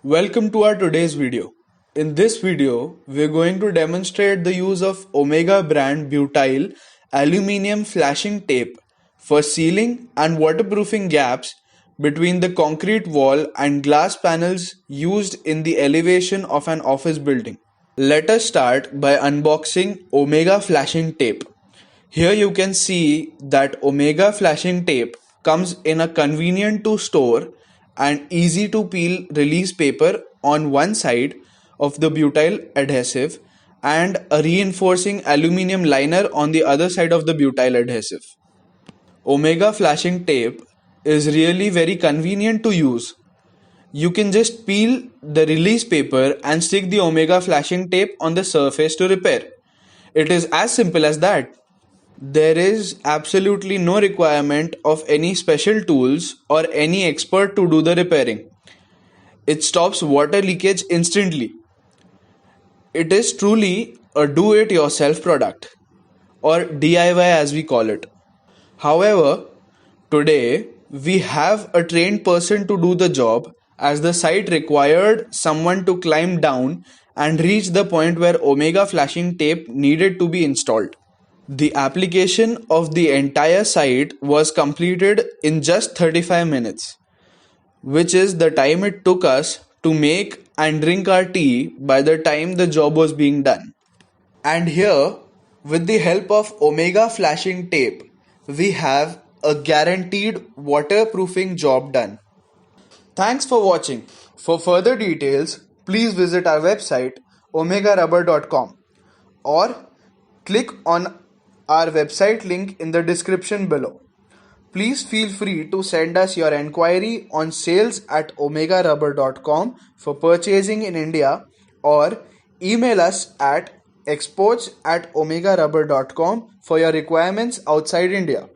Welcome to our today's video. In this video, we're going to demonstrate the use of Omega brand Butyl Aluminium Flashing Tape for sealing and waterproofing gaps between the concrete wall and glass panels used in the elevation of an office building. Let us start by unboxing Omega Flashing Tape. Here you can see that Omega Flashing Tape comes in a convenient to store and easy to peel release paper on one side of the butyl adhesive and a reinforcing aluminum liner on the other side of the butyl adhesive. Omega Flashing Tape is really very convenient to use. You can just peel the release paper and stick the Omega Flashing Tape on the surface to repair. It is as simple as that. There is absolutely no requirement of any special tools or any expert to do the repairing. It stops water leakage instantly. It is truly a do-it-yourself product, or DIY as we call it. However, today we have a trained person to do the job, as the site required someone to climb down and reach the point where Omega Flashing Tape needed to be installed. The application of the entire site was completed in just 35 minutes, which is the time it took us to make and drink our tea by the time the job was being done. And here, with the help of Omega Flashing Tape, we have a guaranteed waterproofing job done. Thanks for watching. For further details, please visit our website omegarubber.com or click on our website link in the description below. Please feel free to send us your enquiry on sales@omegarubber.com for purchasing in India, or email us at exports@omegarubber.com for your requirements outside India.